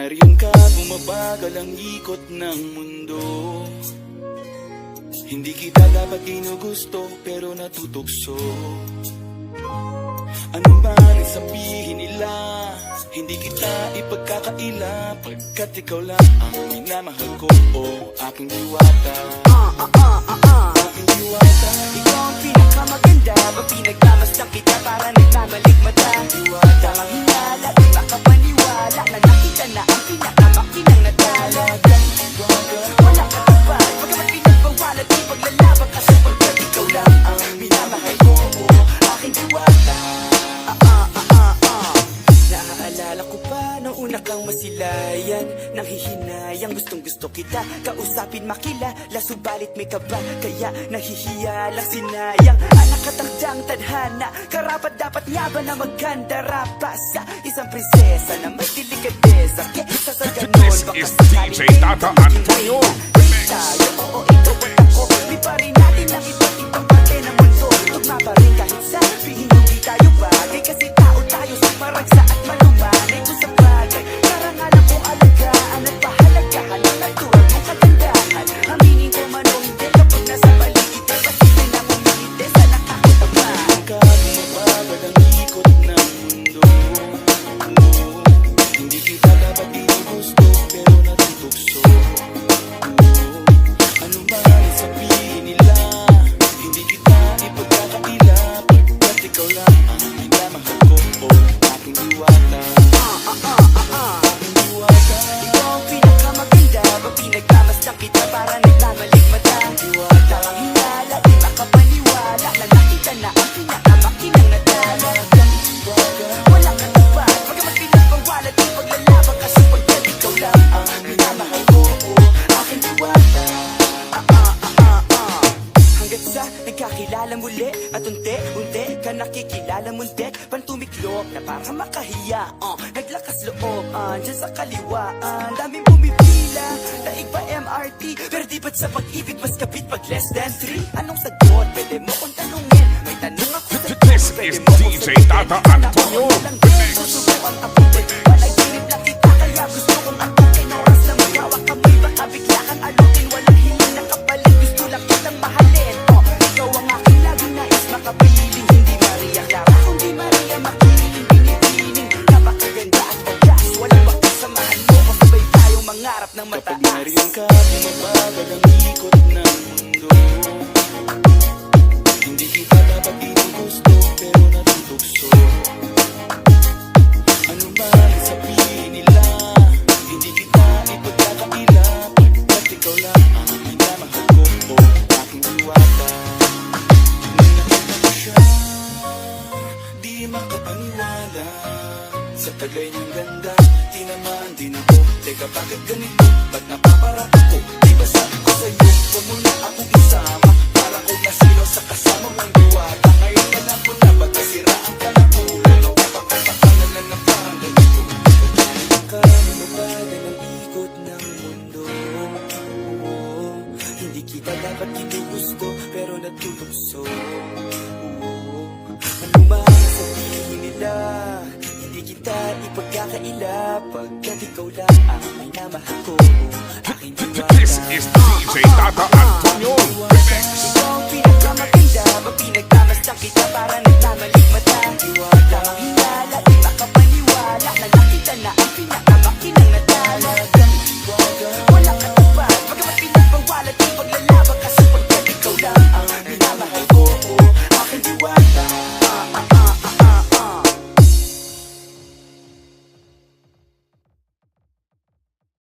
nariyan ka, bumabagal ang ikot ng mundo. Hindi kita dapat ginugusto, pero natutukso. Ano man sabihin nila, hindi kita ipagkakaila, pagkat ikaw lang ang minamahal ko, o aking diwata. Aking diwata. Ikaw ang pinakamaganda, pag pinagmamasdan kita para nagmamaligmata. Diwata ang hinala, di makapaniwala na nakita na ang pinakamakinang natala. Wala ka tapat, pagkamat pinagbawalan, di paglalaban kasi pagkat ikaw lang ang minamahal ko, o aking diwata. Naaalala ko pa nung una kang masilayan, nang hihinayang gustong gusto kita kausapin, makilala, subalit may kaba, kaya nahihiya lang, sinayang anak katangdang tadhana. Karapat dapat nga ba na magkandara pa sa isang prinsesa na may delikadesa? Kesa sa ganon, This is DJ Tata Antonio. tayo, oo, ikaw at ako, di pa rin natin ang iba't ibang parte ng mundo. Tugma pa rin kahit sabihin hindi tayo bagay, kasi tao tayo sa paragsa at malumanay ko sa bagay. Karangalan kong alagaan at pahalagahan ang natural mong kagandahan. Aminin ko man o hindi, kapag nasa paligid ay patuloy na umilite sa nakakataman. Nariyan ka, bumabagal ang ikot ng mundo. Hindi kita dapat ginugusto, pero natutukso. Ano man sabihin nila, hindi kita ipagkakaila, pagkat ikaw lang ang minamahal ko, o aking diwata. Aking diwata. Ikaw ang pinakamaganda, pag pinagmamasdan kita para nagmamaligmata. Diwata ang hinala, di makapaniwala na nakita na ang pinakamakinang natala. Wala ka tapat, pagkamat pinagbawalan, di paglalaban kasi pagkat ikaw lang ang minamahal ko, o aking diwata. Hanggat sa nagkakilala muli at unti-unti ka nakikilala muntik, pantumiklop na para makahiya. Naglakas loob, dyan sa kaliwaan, daming bumipila, daig pa MRT, pero di ba't sa pag-ibig mas kapit pag less than 3? Anong sagot? Pwede mo kong tanungin, may tanong ako sa This is DJ Tata Antonio. susubukan abutin, panaginip lang kita, kaya gusto kong antukin. Oras na magawak kamay, baka bigla kang alutin. Walang hiling na kapalit, gusto lang kitang mahalin. Ikaw ang aking laging nais makapiling, hindi Maria Clara, kundi Maria makiling. Binibining, napakaganda at pagkas, walang bakit sa mahal mo, kasabay tayong mangarap ng Kapag mataas. nariyan ka, bumabagal ang ikot ng mundo. Hindi kita dapat ginugusto, pero natutukso. Ano man sabihin nila, hindi kita ipagkakaila, pagkat ikaw lang ang minamahal ko, o aking diwata. Nung nakita ko siya, di makapaniwala, sa tagay niyang ganda, tinamaan din ako. Teka, bakit ganito? Ba't napaparat ako? Di ba sabi ko sa'yo, huwag mo na akong isama, para ko nasilo sa kasama mong diwata. Ngayon ka na po na, ba't nasiraan ka na ulo? Napapapakanan na ng parang ganito. Kamubagan ang ikot ng mundo. Hindi kita dapat ginugusto, pero natutukso. Ano man sabihin nila, hindi kita ipagkakaila, pagkat ikaw lang ang minamahal ko, aking diwata. This is DJ Tata Antonio. Ikaw ang pinakamaganda, pag pinagmamasdan kita para nagmamaligmata. Diwata ang hinala, di makapaniwala na nakita na ang pinakamakinang natala. Wala ka tapat, pagkamat pinagbawalan, di paglalaban kasi pagkat ikaw lang ang minamahal ko, o aking diwata.